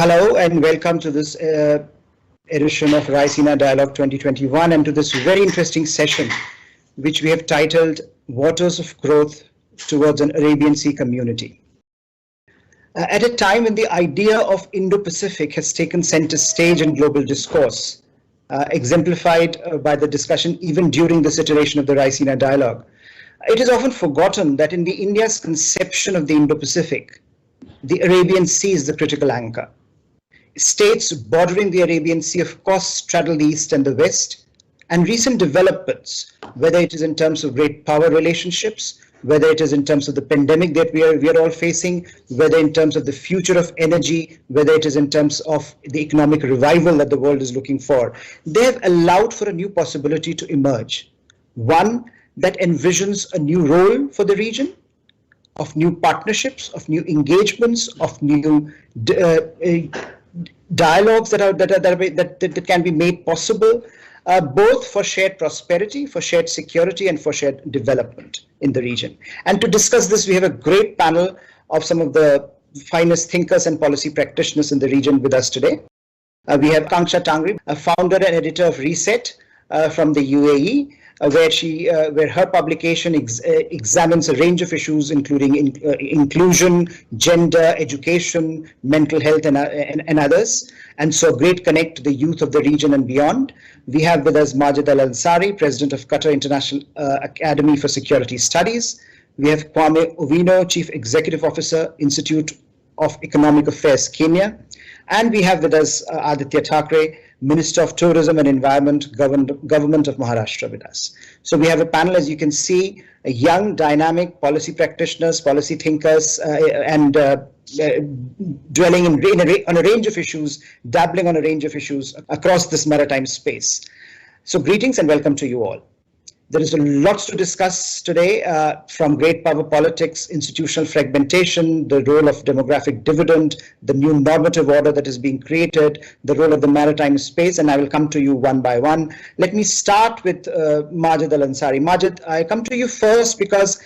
Hello and welcome to this edition of Raisina Dialogue 2021 and to this very interesting session which we have titled Waters of Growth Towards an Arabian Sea Community. At a time when the idea of Indo-Pacific has taken center stage in global discourse, exemplified by the discussion even during this iteration of the Raisina Dialogue, it is often forgotten that in India's conception of the Indo-Pacific, the Arabian Sea is the critical anchor. States bordering the Arabian Sea, of course, straddle the East and the West, and recent developments, whether it is in terms of great power relationships, whether it is in terms of the pandemic that we are all facing, whether in terms of the future of energy, whether it is in terms of the economic revival that the world is looking for, they have allowed for a new possibility to emerge. One that envisions a new role for the region, of new partnerships, of new engagements, of new dialogues that can be made possible, both for shared prosperity, for shared security, and for shared development in the region. And to discuss this, we have a great panel of some of the finest thinkers and policy practitioners in the region with us today. We have Kanksha Tangri, a founder and editor of Reset from the UAE, where her publication examines a range of issues, including inclusion, gender, education, mental health, and others. And so, great connect to the youth of the region and beyond. We have with us Majid Al-Ansari, president of Qatar International Academy for Security Studies. We have Kwame Owino, chief executive officer, Institute of Economic Affairs, Kenya. And we have with us Aditya Thackeray, Minister of Tourism and Environment, Government of Maharashtra with us. So we have a panel, as you can see, young, dynamic policy practitioners, policy thinkers, and dwelling on a range of issues, dabbling on a range of issues across this maritime space. So greetings and welcome to you all. There is lots to discuss today, from great power politics, institutional fragmentation, the role of demographic dividend, the new normative order that is being created, the role of the maritime space, and I will come to you one by one. Let me start with Majid Al-Ansari. Majid, I come to you first because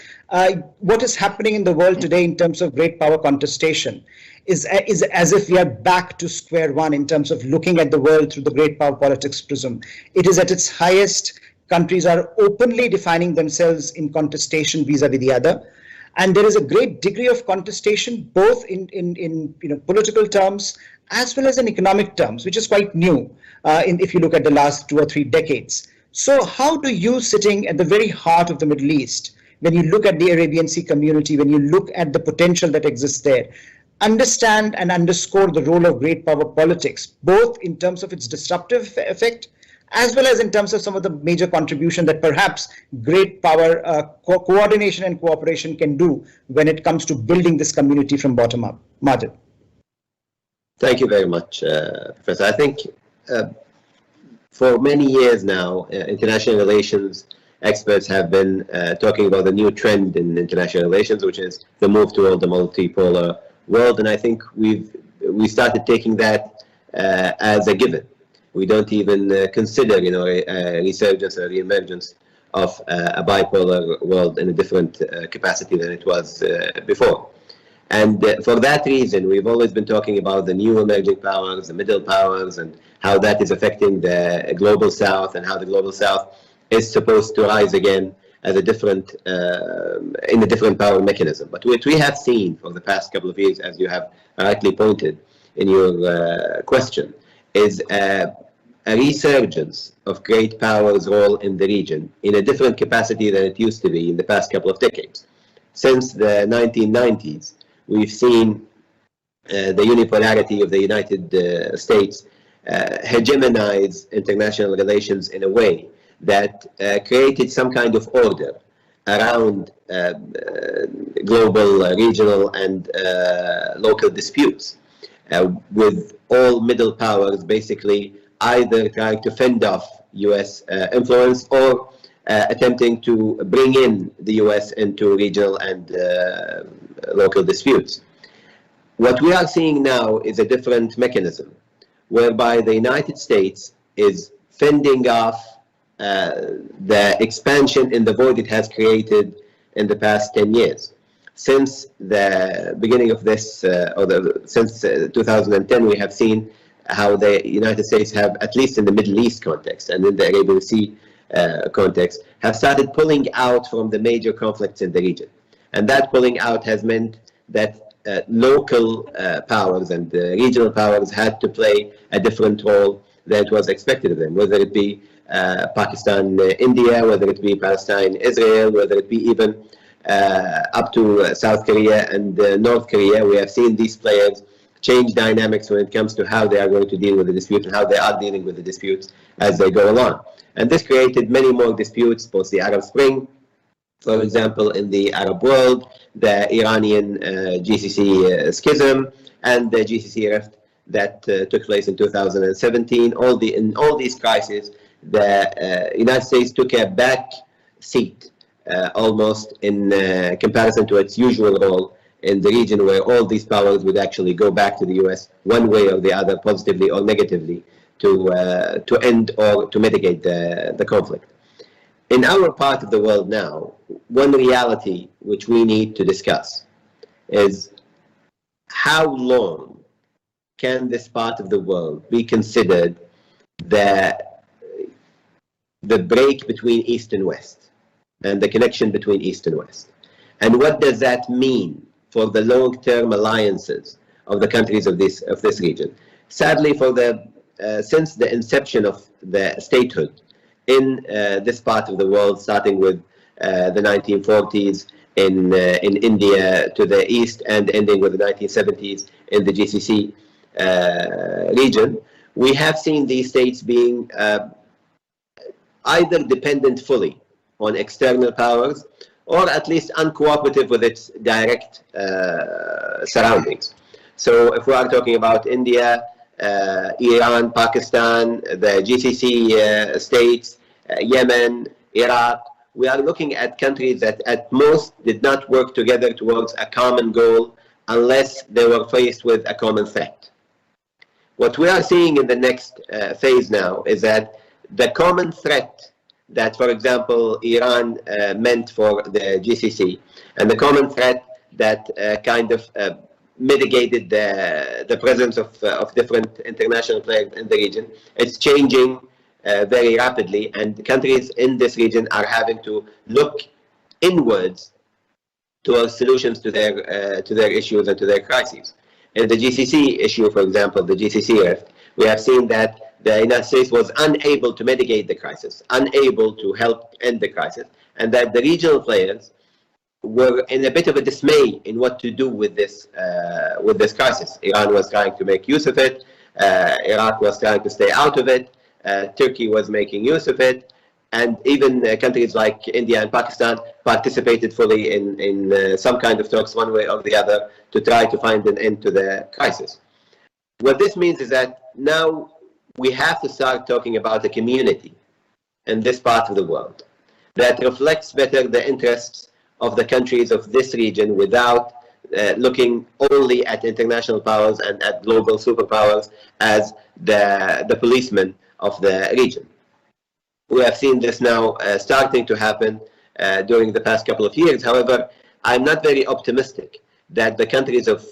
what is happening in the world today in terms of great power contestation is as if we are back to square one in terms of looking at the world through the great power politics prism. It is at its highest. Countries are openly defining themselves in contestation vis-a-vis the other, and there is a great degree of contestation both in political terms as well as in economic terms, which is quite new if you look at the last 2 or 3 decades. So how do you, sitting at the very heart of the Middle East, when you look at the Arabian Sea community, when you look at the potential that exists there, understand and underscore the role of great power politics, both in terms of its disruptive effect as well as in terms of some of the major contribution that perhaps great power coordination and cooperation can do when it comes to building this community from bottom up? Majid. Thank you very much, Professor. I think for many years now, international relations experts have been talking about the new trend in international relations, which is the move toward the multipolar world. And I think we started taking that as a given. We don't even consider, a resurgence or reemergence of a bipolar world in a different capacity than it was before. And for that reason, we've always been talking about the new emerging powers, the middle powers, and how that is affecting the global south, and how the global south is supposed to rise again as a different, in a different power mechanism. But what we have seen for the past couple of years, as you have rightly pointed in your question, is a resurgence of great power's role in the region in a different capacity than it used to be in the past couple of decades. Since the 1990s, we've seen the unipolarity of the United States hegemonize international relations in a way that created some kind of order around global, regional, and local disputes, with all middle powers basically either trying to fend off US influence or attempting to bring in the US into regional and local disputes. What we are seeing now is a different mechanism, whereby the United States is fending off the expansion in the void it has created in the past 10 years. Since the beginning of this, since 2010, we have seen how the United States have, at least in the Middle East context and in the Arabian Sea context, have started pulling out from the major conflicts in the region. And that pulling out has meant that local powers and regional powers had to play a different role than it was expected of them, whether it be Pakistan, India, whether it be Palestine, Israel, whether it be even up to South Korea and North Korea. We have seen these players change dynamics when it comes to how they are going to deal with the dispute and how they are dealing with the disputes as they go along. And this created many more disputes, post the Arab Spring, for example, in the Arab world, the Iranian GCC schism, and the GCC rift that took place in 2017. In all these crises, the United States took a back seat, almost in comparison to its usual role in the region, where all these powers would actually go back to the US one way or the other, positively or negatively, to end or to mitigate the conflict. In our part of the world now, one reality which we need to discuss is how long can this part of the world be considered the break between East and West, and the connection between East and West? And what does that mean for the long-term alliances of the countries of this region? Sadly, since the inception of the statehood in this part of the world, starting with the 1940s in India to the east and ending with the 1970s in the GCC region, we have seen these states being either dependent fully on external powers or at least uncooperative with its direct surroundings. So if we are talking about India, Iran, Pakistan, the GCC states, Yemen, Iraq, we are looking at countries that at most did not work together towards a common goal unless they were faced with a common threat. What we are seeing in the next phase now is that the common threat that, for example, Iran meant for the GCC, and the common threat that kind of mitigated the presence of different international players in the region, it's changing very rapidly, and countries in this region are having to look inwards towards solutions to their issues and to their crises. In the GCC issue, for example, the GCC rift, we have seen that the United States was unable to mitigate the crisis, unable to help end the crisis, and that the regional players were in a bit of a dismay in what to do with this crisis. Iran was trying to make use of it, Iraq was trying to stay out of it, Turkey was making use of it, and even countries like India and Pakistan participated fully in some kind of talks one way or the other to try to find an end to the crisis. What this means is that now we have to start talking about a community in this part of the world that reflects better the interests of the countries of this region without looking only at international powers and at global superpowers as the policemen of the region. We have seen this now starting to happen during the past couple of years. However, I'm not very optimistic that the countries of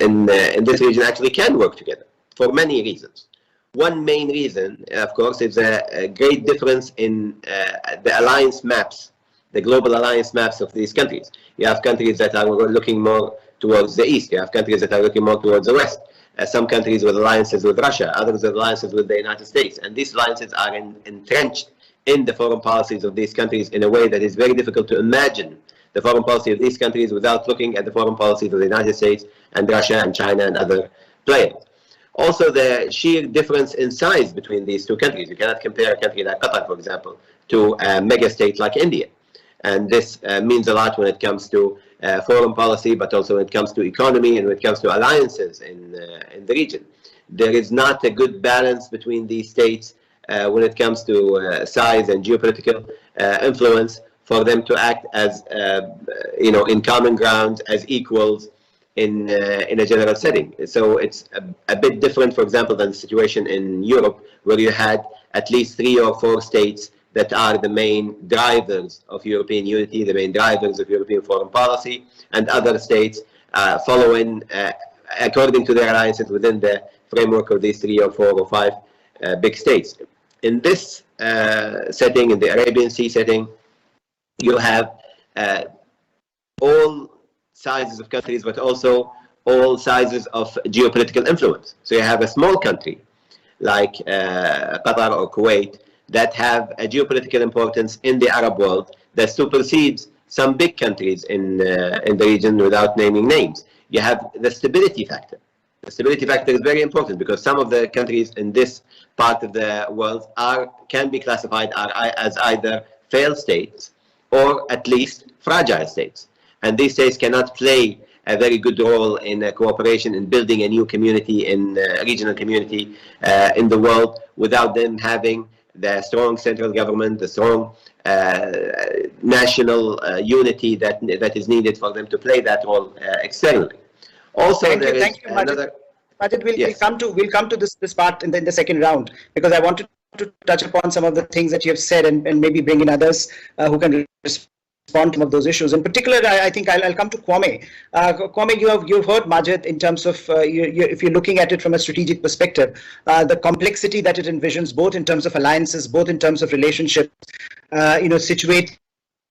in this region actually can work together for many reasons. One main reason, of course, is a great difference in the alliance maps, the global alliance maps of these countries. You have countries that are looking more towards the east. You have countries that are looking more towards the west. Some countries with alliances with Russia, others with alliances with the United States. And these alliances are entrenched in the foreign policies of these countries in a way that is very difficult to imagine the foreign policy of these countries without looking at the foreign policies of the United States and Russia and China and other players. Also, the sheer difference in size between these two countries. You cannot compare a country like Qatar, for example, to a mega state like India. And this means a lot when it comes to foreign policy, but also when it comes to economy and when it comes to alliances in the region. There is not a good balance between these states when it comes to size and geopolitical influence for them to act as, in common ground, as equals in a general setting. So it's a bit different, for example, than the situation in Europe, where you had at least 3 or 4 states that are the main drivers of European unity, the main drivers of European foreign policy, and other states following according to their alliances within the framework of these 3 or 4 or 5 big states. In this setting, in the Arabian Sea setting, you have all sizes of countries, but also all sizes of geopolitical influence. So you have a small country like Qatar or Kuwait that have a geopolitical importance in the Arab world that supersedes some big countries in the region without naming names. You have the stability factor. The stability factor is very important because some of the countries in this part of the world can be classified as either failed states or at least fragile states. And these states cannot play a very good role in cooperation in building a new community, in a regional community in the world without them having the strong central government, the strong national unity that is needed for them to play that role externally. Also, thank you, another. Majid, we'll come to this part in the second round, because I wanted to touch upon some of the things that you have said and maybe bring in others who can respond to some of those issues. In particular, I think I'll come to Kwame. Kwame, you've heard Majid in terms of if you're looking at it from a strategic perspective, the complexity that it envisions, both in terms of alliances, both in terms of relationships, situate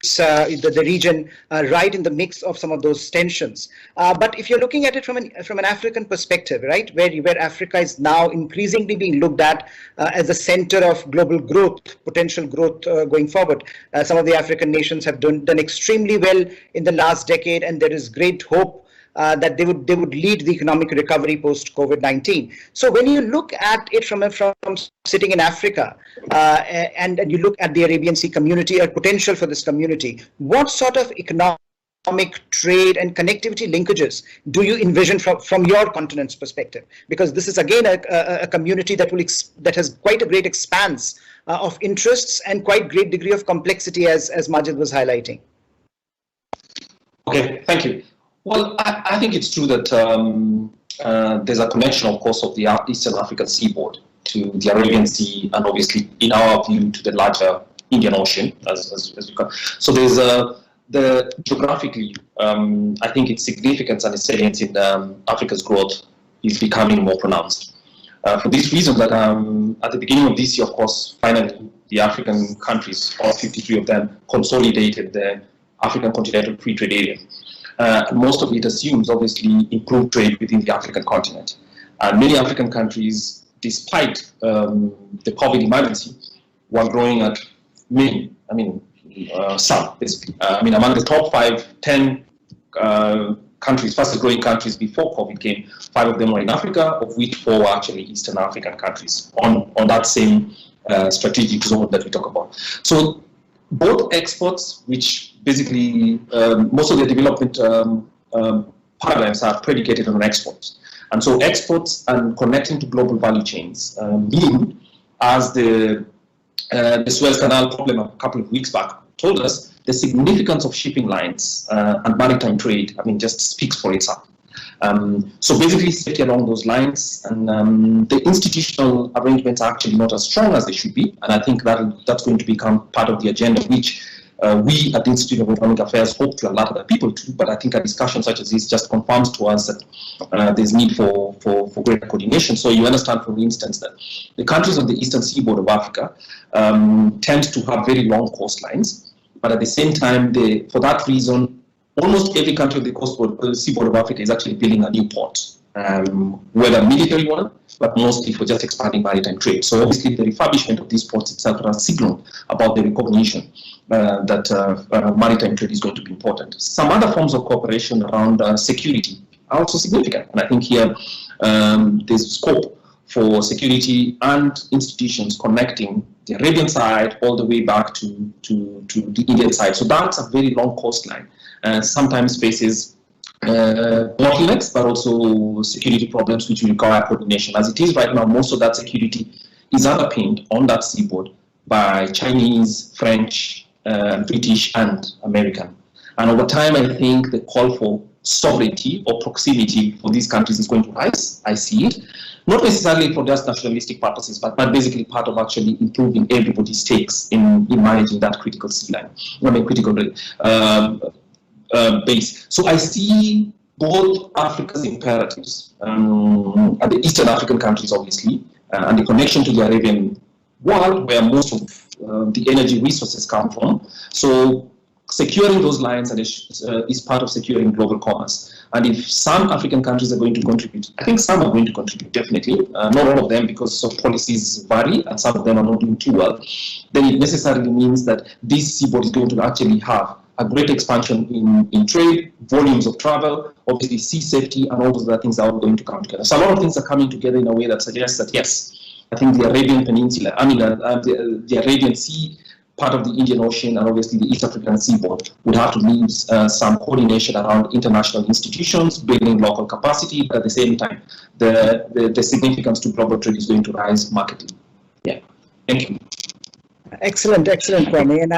the region right in the mix of some of those tensions. But if you're looking at it from an African perspective, right, where Africa is now increasingly being looked at as the center of global growth, potential growth going forward. Some of the African nations have done extremely well in the last decade, and there is great hope that they would lead the economic recovery post COVID-19. So when you look at it from sitting in Africa and you look at the Arabian Sea community, or potential for this community, what sort of economic, trade and connectivity linkages do you envision from your continent's perspective? Because this is again a community that has quite a great expanse of interests and quite great degree of complexity, as Majid was highlighting. Okay, thank you. Well, I think it's true that there's a connection, of course, of the Eastern African seaboard to the Arabian Sea, and obviously, in our view, to the larger Indian Ocean, as we call. So there's geographically, I think its significance and its salience in Africa's growth is becoming more pronounced. For this reason, that at the beginning of this year, of course, finally, the African countries, all 53 of them, consolidated the African Continental Free Trade Area. Most of it assumes, obviously, improved trade within the African continent. Many African countries, despite the COVID emergency, were growing at some, basically. Among the top 10 countries, fastest growing countries before COVID came, 5 of them were in Africa, of which 4 were actually Eastern African countries on that same strategic zone that we talk about. So both exports, which basically most of the development paradigms are predicated on exports. And so exports and connecting to global value chains mean, as the Suez Canal problem a couple of weeks back told us, the significance of shipping lines and maritime trade, just speaks for itself. So basically, safety along those lines, and the institutional arrangements are actually not as strong as they should be, and I think that's going to become part of the agenda, which we at the Institute of Economic Affairs hope to alert other people to. But I think a discussion such as this just confirms to us that there's need for greater coordination. So you understand, for instance, that the countries on the eastern seaboard of Africa tend to have very long coastlines, but at the same time, for that reason, almost every country of the seaboard of Africa is actually building a new port, whether military one, but mostly for just expanding maritime trade. So obviously the refurbishment of these ports itself are a signal about the recognition that maritime trade is going to be important. Some other forms of cooperation around security are also significant. And I think here there's scope for security and institutions connecting the Arabian side all the way back to the Indian side. So that's a very long coastline. Sometimes faces bottlenecks, but also security problems which require coordination. As it is right now, most of that security is underpinned on that seaboard by Chinese, French, British, and American. And over time, I think the call for sovereignty or proximity for these countries is going to rise. I see it. not necessarily for just nationalistic purposes, but basically part of actually improving everybody's stakes in managing that critical sea line, critical base. So I see both Africa's imperatives, and the Eastern African countries, obviously, and the connection to the Arabian world, where most of the energy resources come from. So securing those lines is part of securing global commerce. And if some African countries are going to contribute, I think some are going to contribute, definitely. Not all of them, because of policies vary, and some of them are not doing too well. Then it necessarily means that this seaboard is going to actually have a great expansion in trade, volumes of travel, obviously sea safety, and all those other things are all going to come together. So a lot of things are coming together in a way that suggests that, yes, I think the Arabian Peninsula, the Arabian Sea, part of the Indian Ocean, and obviously the East African seaboard would have to lead some coordination around international institutions, building local capacity, but at the same time, the significance to global trade is going to rise markedly. Yeah, thank you. Excellent, Kwame, and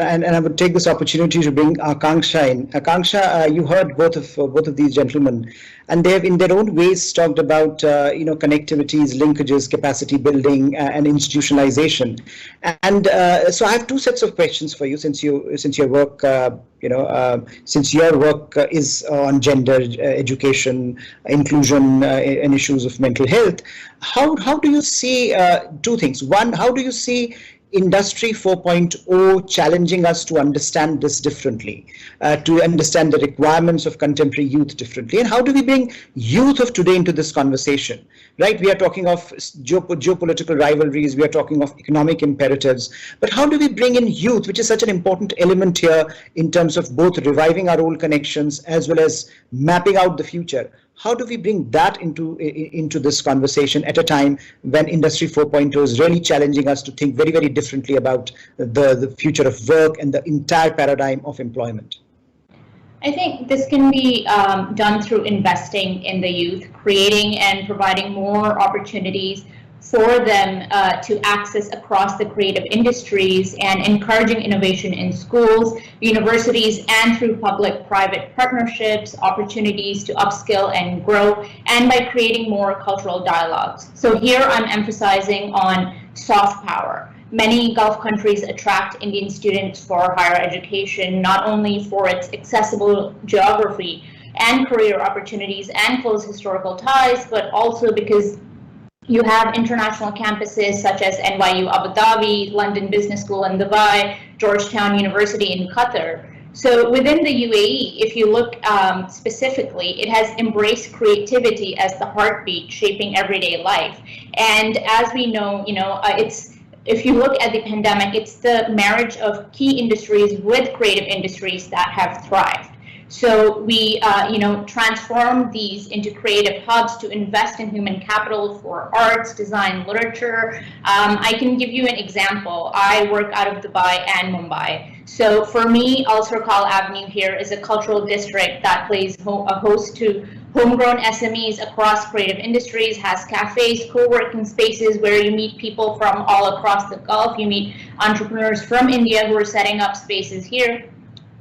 I would take this opportunity to bring Akanksha in. Akanksha, you heard both of these gentlemen, and they have, in their own ways, talked about connectivities, linkages, capacity building, and institutionalization. And so I have two sets of questions for you, since your work is on gender, education, inclusion, and issues of mental health. How do you see two things? One, how do you see Industry 4.0 challenging us to understand this differently, to understand the requirements of contemporary youth differently? And how do we bring youth of today into this conversation, right? We are talking of geopolitical rivalries, we are talking of economic imperatives, but how do we bring in youth, which is such an important element here in terms of both reviving our old connections as well as mapping out the future? How do we bring that into this conversation at a time when Industry 4.0 is really challenging us to think very, very differently about the future of work and the entire paradigm of employment? I think this can be done through investing in the youth, creating and providing more opportunities for them to access across the creative industries, and encouraging innovation in schools, universities, and through public-private partnerships, opportunities to upskill and grow, and by creating more cultural dialogues. So here I'm emphasizing on soft power. Many Gulf countries attract Indian students for higher education, not only for its accessible geography and career opportunities and close historical ties, but also because you have international campuses such as NYU Abu Dhabi, London Business School in Dubai, Georgetown University in Qatar. So within the UAE, if you look specifically, it has embraced creativity as the heartbeat shaping everyday life. And as we know, if you look at the pandemic, it's the marriage of key industries with creative industries that have thrived. So we, transform these into creative hubs to invest in human capital for arts, design, literature. I can give you an example. I work out of Dubai and Mumbai. So for me, Al Sarkal Avenue here is a cultural district that plays a host to homegrown SMEs across creative industries, has cafes, co-working spaces where you meet people from all across the Gulf. You meet entrepreneurs from India who are setting up spaces here.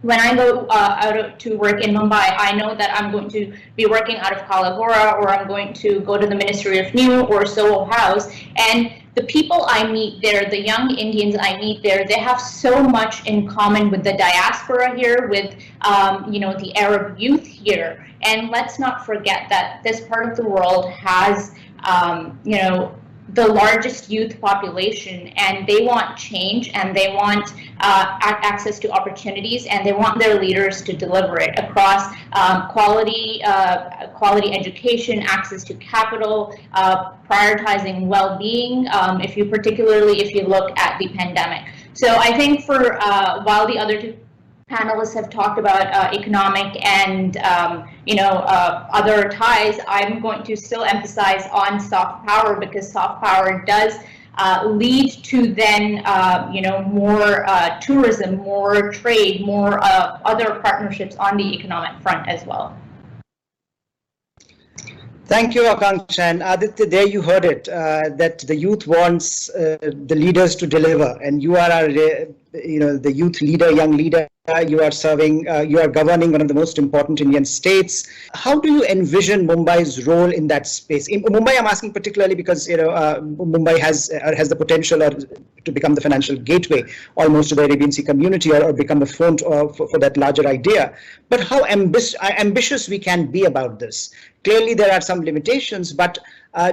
When I go out to work in Mumbai, I know that I'm going to be working out of Kalagora, or I'm going to go to the Ministry of New or Soho House. And the people I meet there, the young Indians I meet there, they have so much in common with the diaspora here, with the Arab youth here. And let's not forget that this part of the world has the largest youth population, and they want change, and they want access to opportunities, and they want their leaders to deliver it across quality education, access to capital, prioritizing well-being, if you look at the pandemic. So I think for while the other two panelists have talked about economic and other ties, I'm going to still emphasize on soft power, because soft power does lead to then more tourism, more trade, more other partnerships on the economic front as well. Thank you, Akanksha. And Aditya, there you heard it, that the youth wants the leaders to deliver, and you are the youth leader, young leader. You are serving, you are governing one of the most important Indian states. How do you envision Mumbai's role in that space? In Mumbai, I'm asking particularly because Mumbai has the potential to become the financial gateway almost to the Arabian Sea community, or become a front for that larger idea. But how ambitious we can be about this? Clearly, there are some limitations, but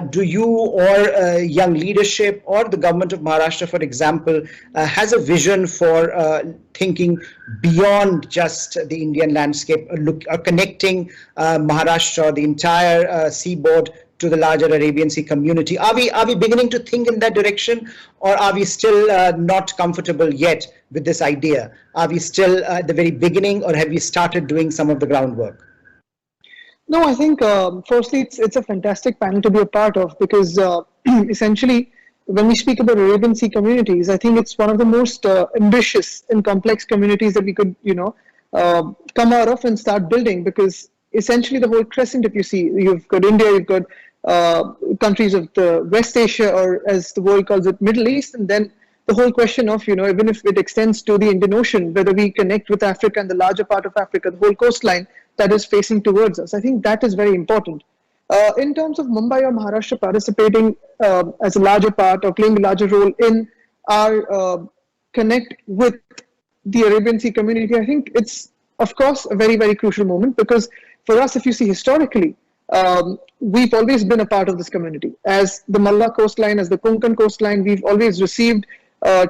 do you or young leadership or the government of Maharashtra, for example, has a vision for thinking beyond just the Indian landscape, connecting Maharashtra, the entire seaboard, to the larger Arabian Sea community? Are we beginning to think in that direction, or are we still not comfortable yet with this idea? Are we still at the very beginning, or have we started doing some of the groundwork? No, I think firstly, it's a fantastic panel to be a part of, because essentially, when we speak about Arabian Sea communities, I think it's one of the most ambitious and complex communities that we could, come out of and start building. Because essentially, the whole crescent, if you see, you've got India, you've got countries of the West Asia, or as the world calls it, Middle East, and then the whole question of, even if it extends to the Indian Ocean, whether we connect with Africa and the larger part of Africa, the whole coastline that is facing towards us. I think that is very important. In terms of Mumbai or Maharashtra participating as a larger part or playing a larger role in our connect with the Arabian Sea community, I think it's, of course, a very, very crucial moment, because for us, if you see historically, we've always been a part of this community. As the Malla coastline, as the Konkan coastline, we've always received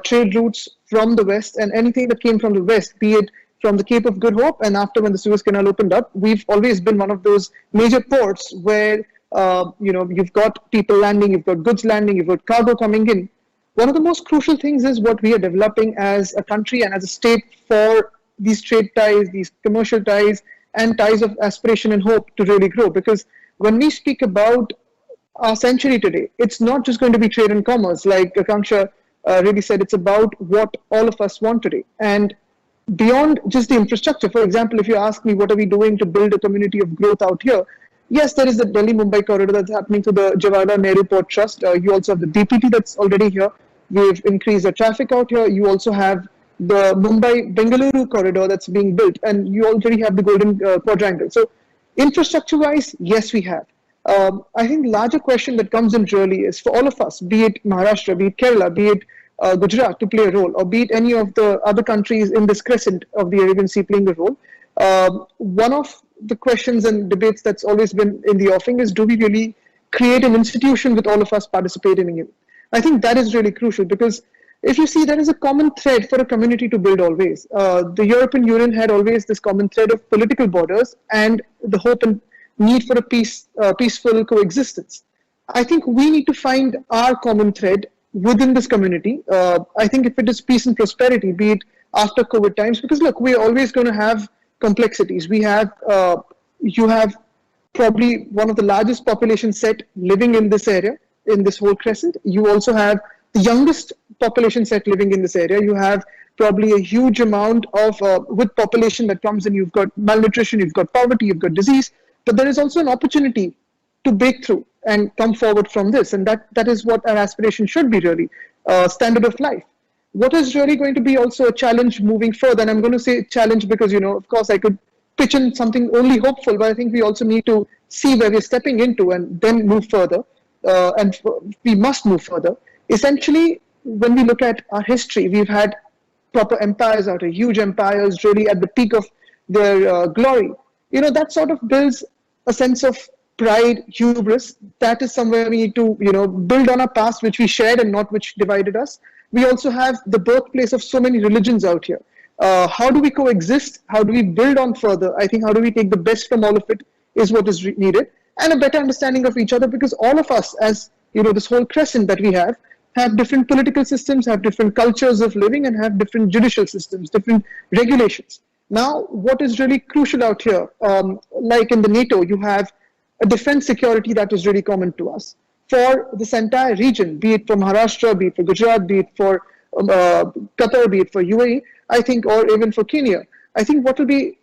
trade routes from the West, and anything that came from the West, be it from the Cape of Good Hope, and after when the Suez Canal opened up, we've always been one of those major ports where, you've got people landing, you've got goods landing, you've got cargo coming in. One of the most crucial things is what we are developing as a country and as a state for these trade ties, these commercial ties, and ties of aspiration and hope to really grow. Because when we speak about our century today, it's not just going to be trade and commerce, like Akanksha really said. It's about what all of us want today. And beyond just the infrastructure, for example, if you ask me what are we doing to build a community of growth out here, yes, there is the Delhi-Mumbai corridor that's happening through the Jawaharlal Nehru Port Trust. You also have the BPT that's already here. We've increased the traffic out here. You also have the Mumbai-Bengaluru corridor that's being built, and you already have the Golden Quadrangle. So infrastructure-wise, yes, we have. I think the larger question that comes in really is for all of us, be it Maharashtra, be it Kerala, be it Gujarat, to play a role, or be it any of the other countries in this crescent of the Arabian Sea playing a role. One of the questions and debates that's always been in the offing is, do we really create an institution with all of us participating in it? I think that is really crucial, because if you see, there is a common thread for a community to build always. The European Union had always this common thread of political borders and the hope and need for a peaceful coexistence. I think we need to find our common thread within this community. I think if it is peace and prosperity, be it after COVID times, because look, we're always going to have complexities. We have, you have probably one of the largest population set living in this area, in this whole crescent. You also have the youngest population set living in this area. You have probably a huge amount of, with population that comes in, you've got malnutrition, you've got poverty, you've got disease, but there is also an opportunity to break through and come forward from this. And that is what our aspiration should be really, standard of life. What is really going to be also a challenge moving further, and I'm going to say challenge because, of course I could pitch in something only hopeful, but I think we also need to see where we're stepping into and then move further, and we must move further. Essentially, when we look at our history, we've had proper empires out here, huge empires really at the peak of their glory. That sort of builds a sense of pride, hubris. That is somewhere we need to, build on our past, which we shared and not which divided us. We also have the birthplace of so many religions out here. How do we coexist? How do we build on further? I think how do we take the best from all of it is what is needed, and a better understanding of each other, because all of us, as this whole crescent that we have different political systems, have different cultures of living, and have different judicial systems, different regulations. Now, what is really crucial out here, like in the NATO, you have a defense security that is really common to us. For this entire region, be it for Maharashtra, be it for Gujarat, be it for Qatar, be it for UAE, I think, or even for Kenya, I think what will be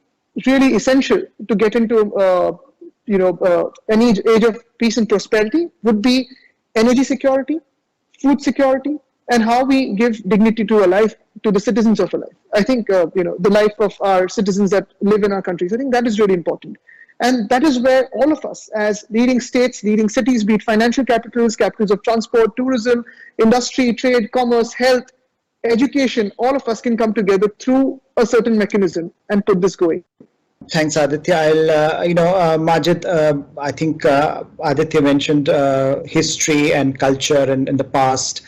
really essential to get into, any age of peace and prosperity would be energy security, food security, and how we give dignity to a life to the citizens of our life. I think, the life of our citizens that live in our countries, I think that is really important. And that is where all of us as leading states, leading cities, be it financial capitals, capitals of transport, tourism, industry, trade, commerce, health, education, all of us can come together through a certain mechanism and put this going. Thanks, Aditya. Majid, I think Aditya mentioned history and culture and the past,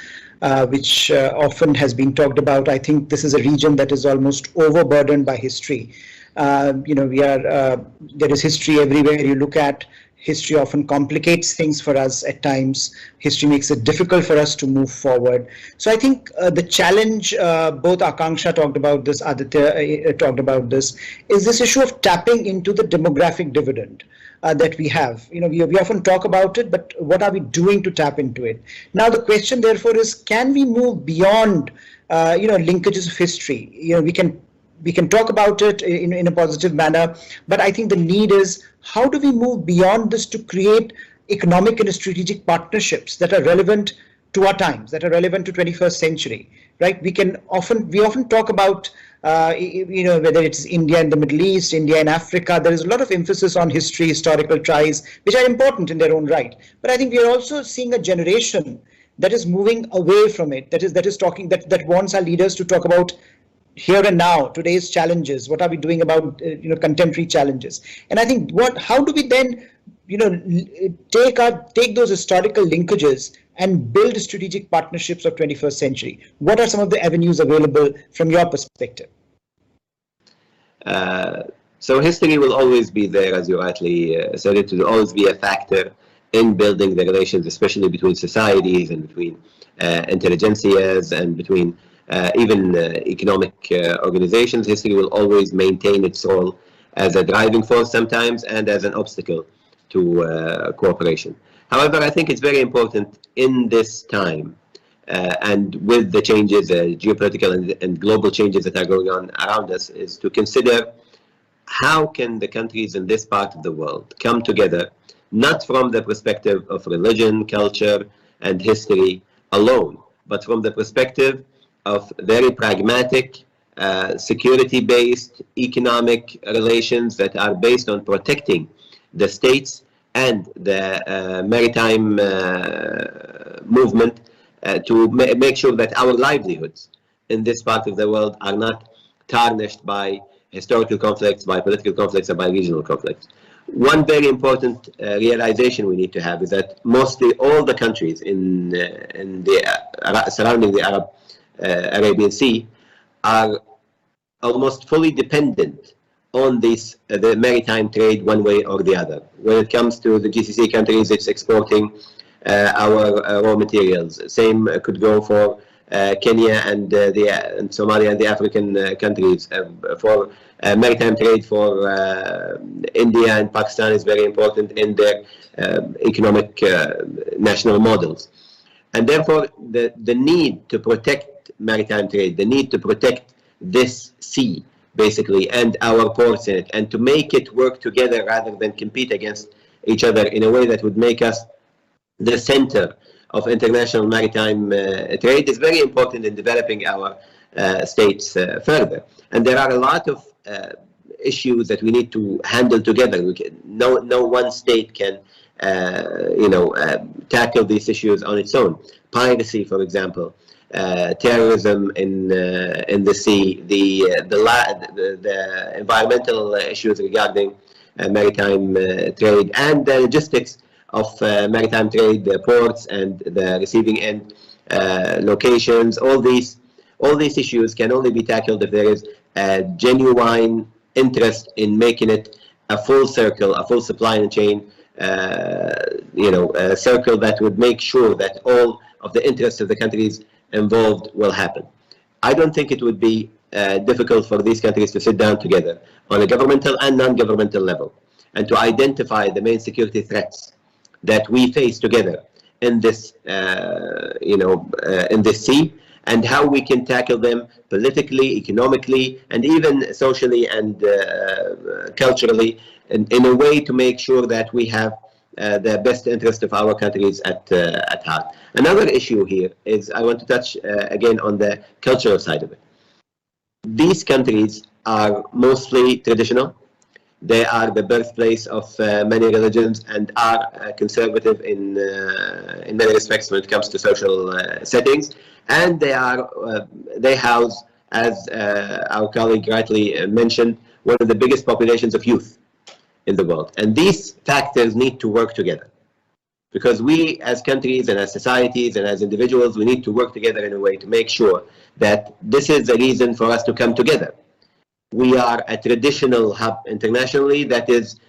which often has been talked about. I think this is a region that is almost overburdened by history. There is history everywhere you look at. History often complicates things for us at times. History makes it difficult for us to move forward. So I think the challenge, both Akanksha talked about this, Aditya talked about this, is this issue of tapping into the demographic dividend that we have. We often talk about it, but what are we doing to tap into it? Now the question therefore is, can we move beyond linkages of history? We can talk about it in a positive manner, but I think the need is, how do we move beyond this to create economic and strategic partnerships that are relevant to our times, that are relevant to 21st century, right? We often talk about, whether it's India and the Middle East, India and Africa, there is a lot of emphasis on history, historical ties, which are important in their own right. But I think we are also seeing a generation that is moving away from it, that wants our leaders to talk about here and now, today's challenges. What are we doing about contemporary challenges? And I think how do we then take those historical linkages and build strategic partnerships of 21st century? What are some of the avenues available from your perspective? So history will always be there, as you rightly said. It will always be a factor in building the relations, especially between societies and between intelligentsias and between even economic organizations. History will always maintain its role as a driving force sometimes and as an obstacle to cooperation. However, I think it's very important in this time and with the changes, geopolitical and global changes that are going on around us, is to consider how can the countries in this part of the world come together, not from the perspective of religion, culture, and history alone, but from the perspective of very pragmatic, security-based economic relations that are based on protecting the states and the maritime movement to make sure that our livelihoods in this part of the world are not tarnished by historical conflicts, by political conflicts, or by regional conflicts. One very important realization we need to have is that mostly all the countries in surrounding the Arabian Sea are almost fully dependent on the maritime trade one way or the other. When it comes to the GCC countries, it's exporting our raw materials. Same could go for Kenya and Somalia and the African countries. For maritime trade for India and Pakistan is very important in their economic national models. And therefore, the need to protect maritime trade, the need to protect this sea, basically, and our ports in it, and to make it work together rather than compete against each other in a way that would make us the center of international maritime trade, is very important in developing our states further. And there are a lot of issues that we need to handle together. No one state can tackle these issues on its own. Piracy, for example, terrorism in the sea, the environmental issues regarding maritime trade, and the logistics of maritime trade, the ports and the receiving end locations. All these issues can only be tackled if there is a genuine interest in making it a full circle, a full supply chain, a circle that would make sure that all of the interests of the countries involved will happen. I don't think it would be difficult for these countries to sit down together on a governmental and non-governmental level and to identify the main security threats that we face together in this, in this sea, and how we can tackle them politically, economically, and even socially and culturally, in a way to make sure that we have the best interest of our countries at heart. Another issue here is I want to touch again on the cultural side of it. these countries are mostly traditional. They are the birthplace of many religions and are conservative in many respects when it comes to social settings. And they house, as our colleague rightly mentioned, one of the biggest populations of youth in the world. And these factors need to work together, because we as countries and as societies and as individuals, we need to work together in a way to make sure that this is a reason for us to come together. We are a traditional hub internationally that is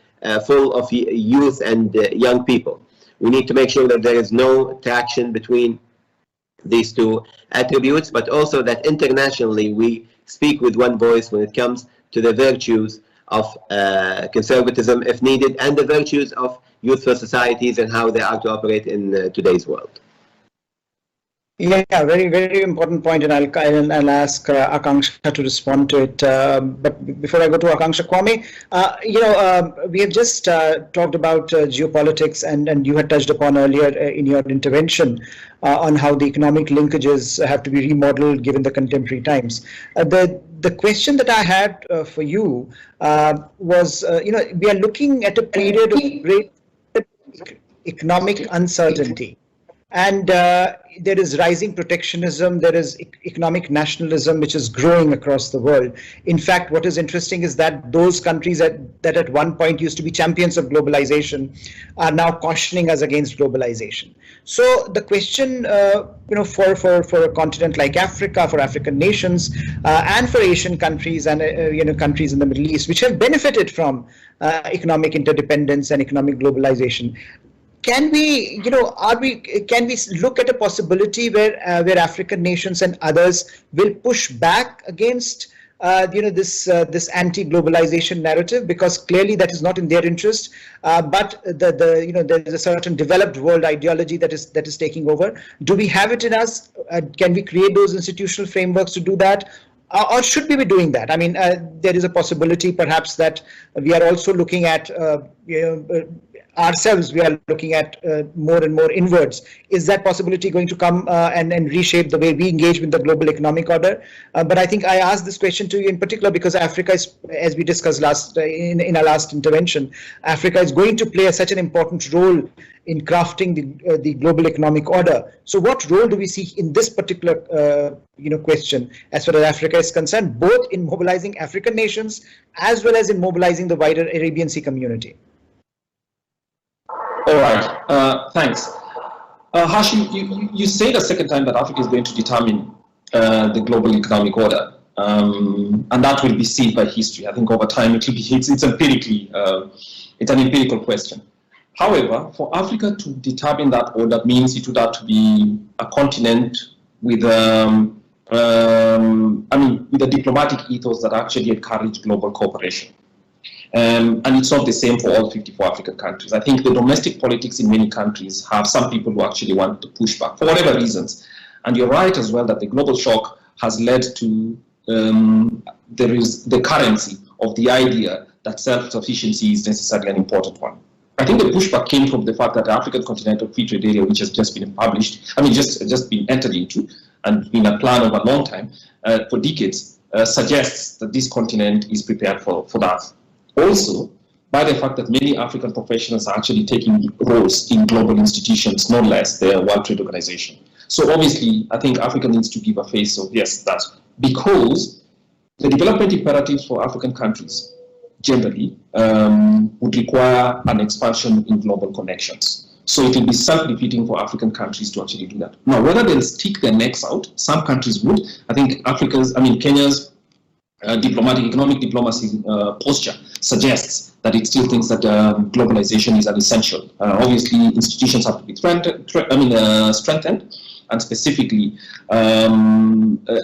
full of youth and young people. We need to make sure that there is no traction between these two attributes, but also that internationally we speak with one voice when it comes to the virtues of conservatism, if needed, and the virtues of youthful societies and how they are to operate in today's world. Yeah, very, very important point, and I'll ask Akanksha to respond to it. But before I go to Akanksha, Kwame, we have just talked about geopolitics, and you had touched upon earlier in your intervention on how the economic linkages have to be remodeled given the contemporary times. The question that I had for you was, we are looking at a period of great economic uncertainty. And there is rising protectionism, there is economic nationalism which is growing across the world. In fact, what is interesting is that those countries that at one point used to be champions of globalization are now cautioning us against globalization. So the question, for a continent like Africa, for African nations, and for Asian countries and countries in the Middle East, which have benefited from economic interdependence and economic globalization, can we look at a possibility where African nations and others will push back against this anti-globalization narrative, because clearly that is not in their interest, but there's a certain developed world ideology that is taking over. Do we have it in us? Can we create those institutional frameworks to do that? Or should we be doing that? I mean, there is a possibility perhaps that we are also looking at ourselves, we are looking at more and more inwards. Is that possibility going to come and reshape the way we engage with the global economic order? But I think I asked this question to you in particular because Africa is, as we discussed in our last intervention, Africa is going to play such an important role in crafting the global economic order. So what role do we see in this particular question as far as Africa is concerned, both in mobilizing African nations as well as in mobilizing the wider Arabian Sea community? All right, thanks. Hashim, you said a second time that Africa is going to determine the global economic order, and that will be seen by history. I think over time it will be, it's empirically, it's an empirical question. However, for Africa to determine that order means it would have to be a continent with, with a diplomatic ethos that actually encourage global cooperation. And it's not the same for all 54 African countries. I think the domestic politics in many countries have some people who actually want to push back for whatever reasons. And you're right as well that the global shock has led to there is the currency of the idea that self-sufficiency is necessarily an important one. I think the pushback came from the fact that the African Continental Free Trade Area, which has just been published, just been entered into and been a plan over a long time, for decades, suggests that this continent is prepared for that. Also, by the fact that many African professionals are actually taking roles in global institutions, no less the World Trade Organization. So obviously, I think Africa needs to give a face of yes, that, because the development imperatives for African countries generally would require an expansion in global connections. So it will be self-defeating for African countries to actually do that. Now, whether they'll stick their necks out, some countries would. I think Kenya's economic diplomacy posture suggests that it still thinks that globalization is an essential. Obviously, institutions have to be strengthened, and specifically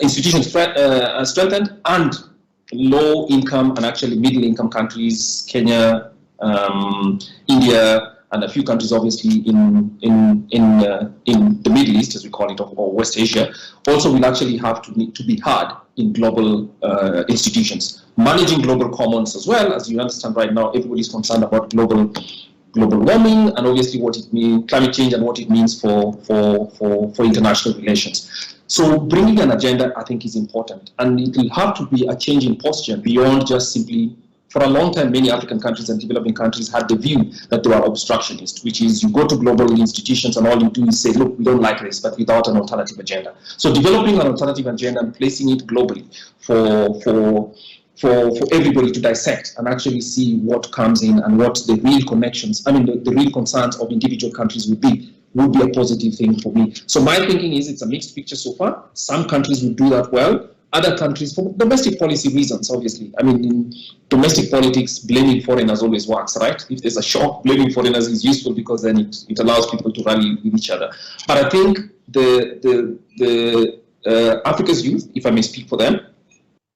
institutions strengthened, and low-income and actually middle-income countries, Kenya, India, and a few countries, obviously, in the Middle East, as we call it, or West Asia, also will actually have to be hard in global institutions. Managing global commons as well, as you understand right now, everybody's concerned about global warming and obviously what it means, climate change, and what it means for international relations. So bringing an agenda, I think, is important, and it will have to be a change in posture beyond just simply. For a long time, many African countries and developing countries had the view that they were obstructionist, which is you go to global institutions and all you do is say, look, we don't like this, but without an alternative agenda. So developing an alternative agenda and placing it globally for everybody to dissect and actually see what comes in and what the real connections, the real concerns of individual countries would be a positive thing for me. So my thinking is it's a mixed picture so far. Some countries will do that well. Other countries, for domestic policy reasons, obviously. In domestic politics, blaming foreigners always works, right? If there's a shock, blaming foreigners is useful because then it allows people to rally with each other. But I think Africa's youth, if I may speak for them,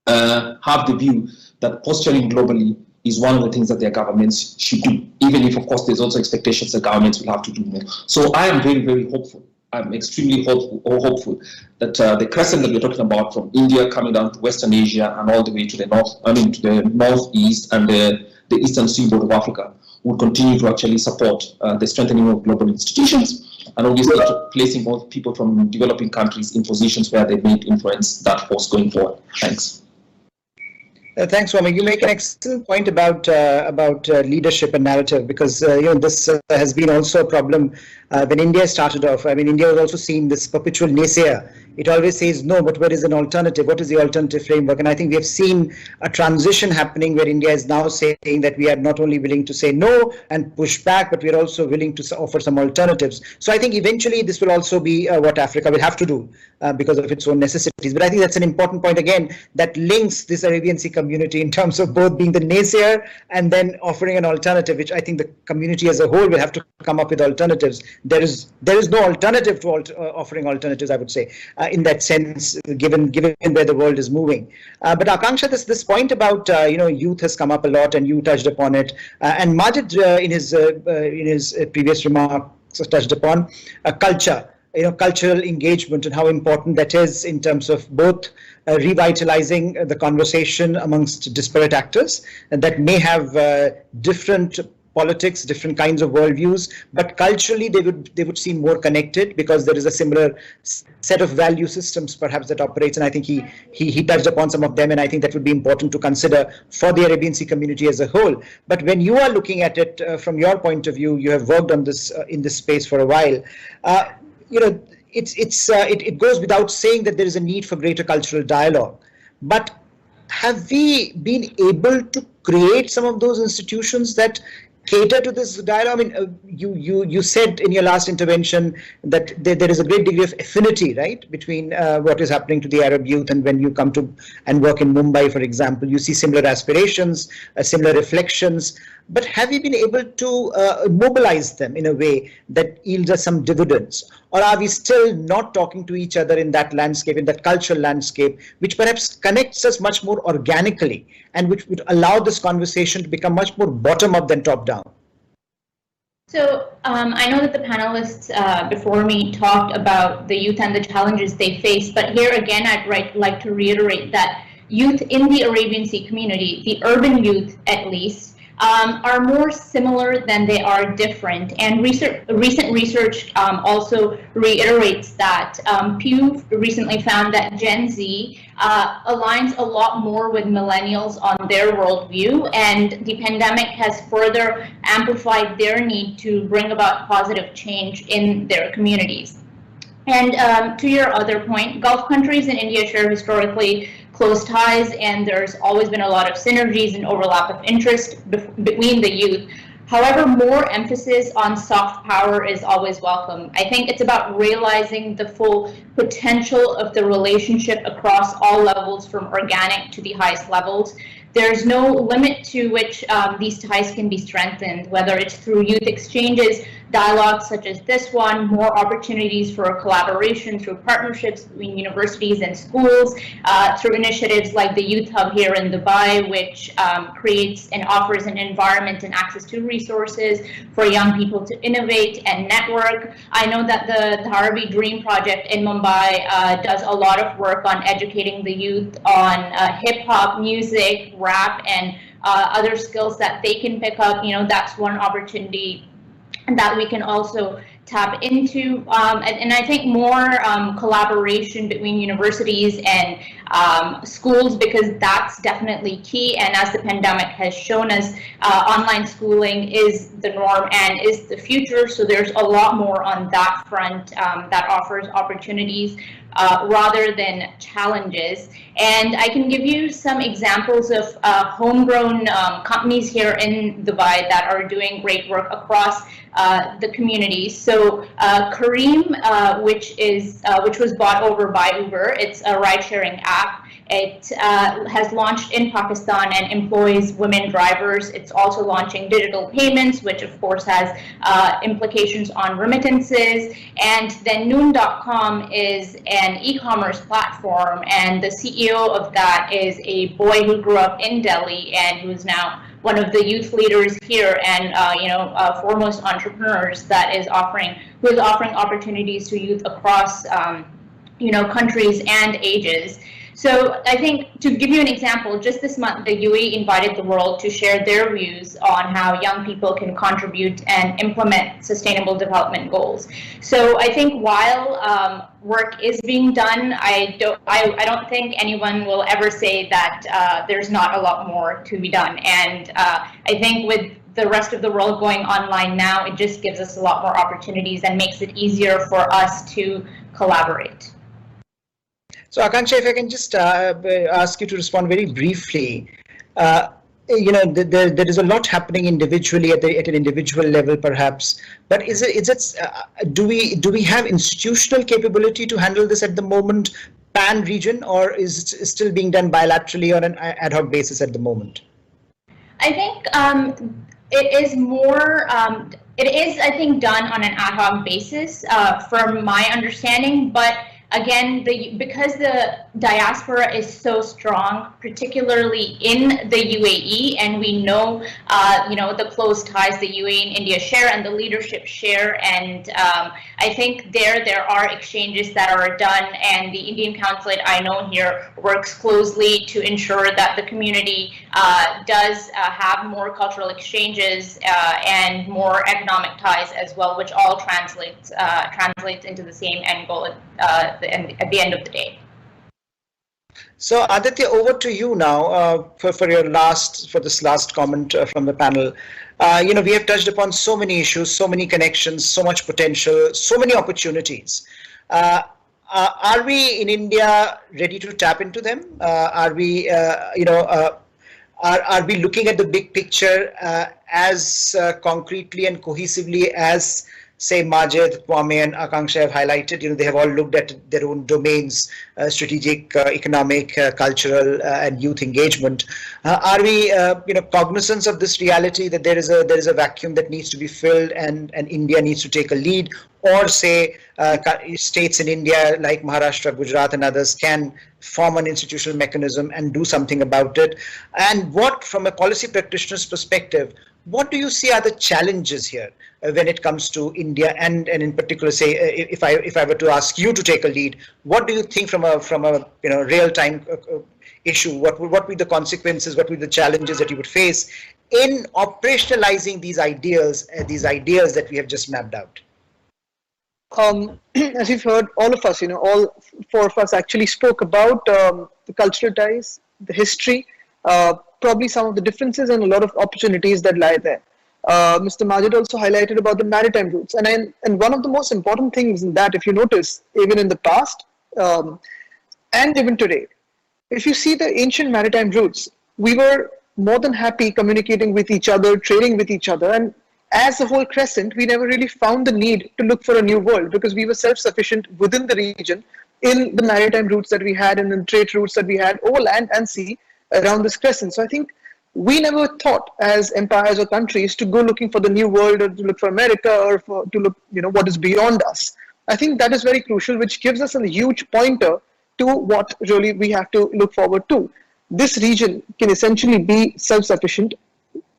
have the view that posturing globally is one of the things that their governments should do, even if, of course, there's also expectations that governments will have to do more. So I am very, very hopeful. I'm extremely hopeful that the crescent that we're talking about from India coming down to Western Asia and all the way to the northeast and the eastern seaboard of Africa will continue to actually support the strengthening of global institutions and obviously placing more people from developing countries in positions where they may influence that force going forward. Thanks. Thanks, Swami. You make an excellent point about leadership and narrative, because this has been also a problem when India started off. India was also seen this perpetual naysayer. It always says no, but where is an alternative? What is the alternative framework? And I think we have seen a transition happening where India is now saying that we are not only willing to say no and push back, but we are also willing to offer some alternatives. So I think eventually this will also be what Africa will have to do because of its own necessities. But I think that's an important point again that links this Arabian Sea community in terms of both being the naysayer and then offering an alternative, which I think the community as a whole will have to come up with alternatives. There is no alternative to offering alternatives, I would say, in that sense, given where the world is moving. But Akanksha, this point about youth has come up a lot, and you touched upon it, and Majid in his previous remarks touched upon culture. Cultural engagement and how important that is in terms of both revitalizing the conversation amongst disparate actors that may have different politics, different kinds of worldviews, but culturally they would seem more connected because there is a similar set of value systems perhaps that operates, and I think he touched upon some of them, and I think that would be important to consider for the Arabian Sea community as a whole. But when you are looking at it from your point of view, you have worked on this in this space for a while. It goes without saying that there is a need for greater cultural dialogue, but have we been able to create some of those institutions that cater to this dialogue? You said in your last intervention that there is a great degree of affinity, right, between what is happening to the Arab youth, and when you come to and work in Mumbai, for example, you see similar aspirations, similar reflections. But have you been able to mobilize them in a way that yields us some dividends? Or are we still not talking to each other in that landscape, in that cultural landscape, which perhaps connects us much more organically and which would allow this conversation to become much more bottom-up than top-down? So I know that the panelists before me talked about the youth and the challenges they face, but here again, I'd like to reiterate that youth in the Arabian Sea community, the urban youth at least, are more similar than they are different. And recent research also reiterates that. Pew recently found that Gen Z aligns a lot more with millennials on their worldview, and the pandemic has further amplified their need to bring about positive change in their communities. And to your other point, Gulf countries and India share historically close ties, and there's always been a lot of synergies and overlap of interest between the youth. However, more emphasis on soft power is always welcome. I think it's about realizing the full potential of the relationship across all levels, from organic to the highest levels. There's no limit to which these ties can be strengthened, whether it's through youth exchanges, dialogues such as this one, more opportunities for collaboration through partnerships between universities and schools, through initiatives like the Youth Hub here in Dubai, which creates and offers an environment and access to resources for young people to innovate and network. I know that the Dharavi Dream Project in Mumbai does a lot of work on educating the youth on hip-hop, music, rap, and other skills that they can pick up. That's one opportunity that we can also tap into, and I think more collaboration between universities and schools, because that's definitely key. And as the pandemic has shown us, online schooling is the norm and is the future. So there's a lot more on that front that offers opportunities rather than challenges. And I can give you some examples of homegrown companies here in Dubai that are doing great work across the community. So Kareem, which was bought over by Uber, it's a ride-sharing app. It has launched in Pakistan and employs women drivers. It's also launching digital payments, which of course has implications on remittances. And then Noon.com is an e-commerce platform, and the CEO of that is a boy who grew up in Delhi and who's now one of the youth leaders here, and foremost entrepreneurs that is offering opportunities to youth across countries and ages. So I think, to give you an example, just this month, the UAE invited the world to share their views on how young people can contribute and implement sustainable development goals. So I think while work is being done, I don't think anyone will ever say that there's not a lot more to be done. And I think with the rest of the world going online now, it just gives us a lot more opportunities and makes it easier for us to collaborate. So Akanksha, if I can just ask you to respond very briefly. There is a lot happening individually at an individual level, perhaps. But do we have institutional capability to handle this at the moment, pan region, or is it still being done bilaterally on an ad hoc basis at the moment? I think it is more. It is, I think, done on an ad hoc basis, from my understanding, but. Again, because the diaspora is so strong, particularly in the UAE, and we know, the close ties the UAE and India share and the leadership share, and I think there are exchanges that are done, and the Indian consulate, I know here, works closely to ensure that the community does have more cultural exchanges and more economic ties as well, which all translates into the same end goal at the end of the day. So Aditya, over to you now for this last comment from the panel. We have touched upon so many issues, so many connections, so much potential, so many opportunities. Are we in India ready to tap into them? Are we looking at the big picture as concretely and cohesively as, say, Majid, Kwame, and Akanksha have highlighted? They have all looked at their own domains, strategic, economic, cultural, and youth engagement. Are we, cognizant of this reality that there is a vacuum that needs to be filled, and India needs to take a lead, or say states in India like Maharashtra, Gujarat, and others can form an institutional mechanism and do something about it? And what, from a policy practitioner's perspective, what do you see are the challenges here when it comes to India, and in particular, say, if I were to ask you to take a lead, what do you think from a real time issue? What would be the consequences? What would be the challenges that you would face in operationalizing these ideas that we have just mapped out? As you've heard, all of us, all four of us actually spoke about the cultural ties, the history, probably some of the differences and a lot of opportunities that lie there. Mr. Majid also highlighted about the maritime routes, and one of the most important things in that, if you notice, even in the past and even today, if you see the ancient maritime routes, we were more than happy communicating with each other, trading with each other, and as a whole crescent, we never really found the need to look for a new world, because we were self-sufficient within the region in the maritime routes that we had and the trade routes that we had over land and sea around this crescent. So I think we never thought as empires or countries to go looking for the new world, or to look for America, or to look, what is beyond us. I think that is very crucial, which gives us a huge pointer to what really we have to look forward to. This region can essentially be self-sufficient,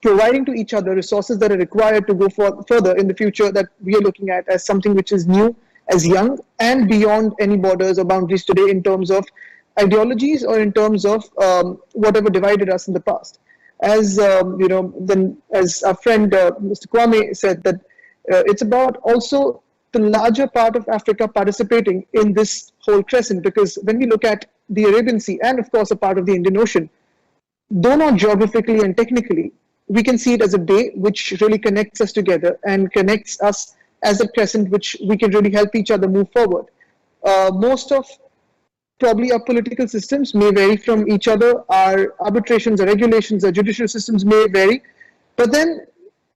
providing to each other resources that are required to go further in the future that we are looking at as something which is new, as young, and beyond any borders or boundaries today in terms of ideologies or in terms of whatever divided us in the past. As as our friend Mr. Kwame said, that it's about also the larger part of Africa participating in this whole crescent. Because when we look at the Arabian Sea and of course a part of the Indian Ocean, though not geographically and technically, we can see it as a bay which really connects us together and connects us as a crescent which we can really help each other move forward. Most of probably our political systems may vary from each other, our arbitrations, our regulations, our judicial systems may vary, but then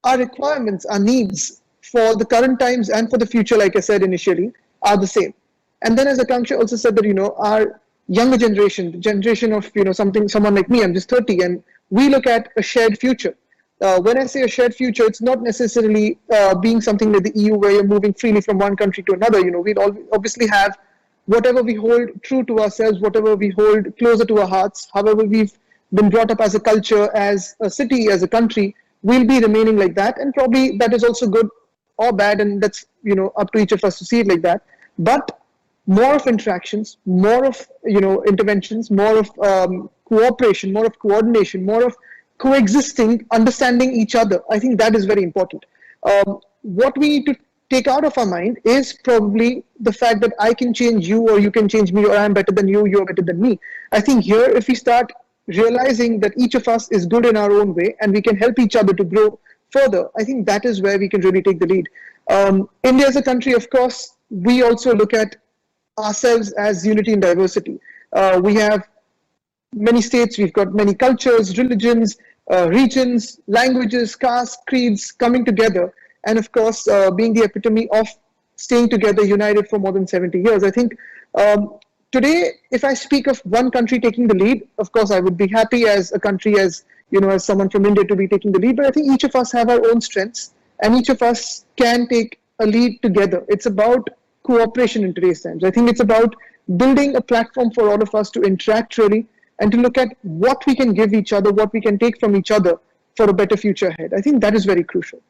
our requirements, our needs for the current times and for the future, like I said initially, are the same. And then as Akanksha also said that, our younger generation, the generation of, someone like me, I'm just 30, and we look at a shared future. When I say a shared future, it's not necessarily being something like the EU where you're moving freely from one country to another. We'd obviously have whatever we hold true to ourselves, whatever we hold closer to our hearts, however we've been brought up as a culture, as a city, as a country, we'll be remaining like that. And probably that is also good or bad, and that's up to each of us to see it like that. But more of interactions, more of interventions, more of cooperation, more of coordination, more of coexisting, understanding each other. I think that is very important. What we need to take out of our mind is probably the fact that I can change you or you can change me, or I'm better than you, you're better than me. I think here, if we start realizing that each of us is good in our own way and we can help each other to grow further, I think that is where we can really take the lead. India as a country, of course, we also look at ourselves as unity and diversity. We have many states, we've got many cultures, religions, regions, languages, castes, creeds coming together, and of course being the epitome of staying together, united for more than 70 years. I think today, if I speak of one country taking the lead, of course I would be happy as a country, as as someone from India to be taking the lead, but I think each of us have our own strengths and each of us can take a lead together. It's about cooperation in today's times. I think it's about building a platform for all of us to interact really and to look at what we can give each other, what we can take from each other for a better future ahead. I think that is very crucial.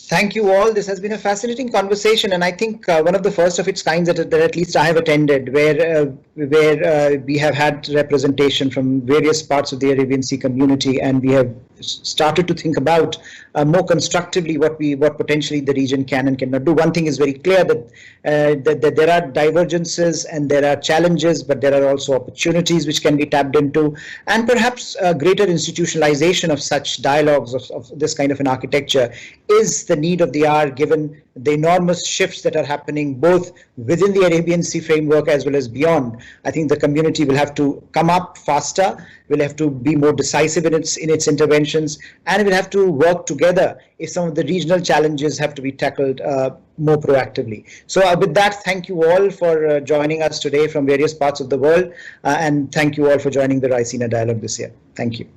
Thank you all. This has been a fascinating conversation, and I think one of the first of its kinds that at least I have attended, where we have had representation from various parts of the Arabian Sea community, and we have started to think about more constructively what potentially the region can and cannot do. One thing is very clear, that there are divergences and there are challenges, but there are also opportunities which can be tapped into, and perhaps a greater institutionalization of such dialogues of this kind of an architecture is the need of the hour, given the enormous shifts that are happening both within the Arabian Sea framework as well as beyond. I think the community will have to come up faster, will have to be more decisive in its interventions, and will have to work together if some of the regional challenges have to be tackled more proactively. So with that, thank you all for joining us today from various parts of the world, and thank you all for joining the Raisina Dialogue this year. Thank you.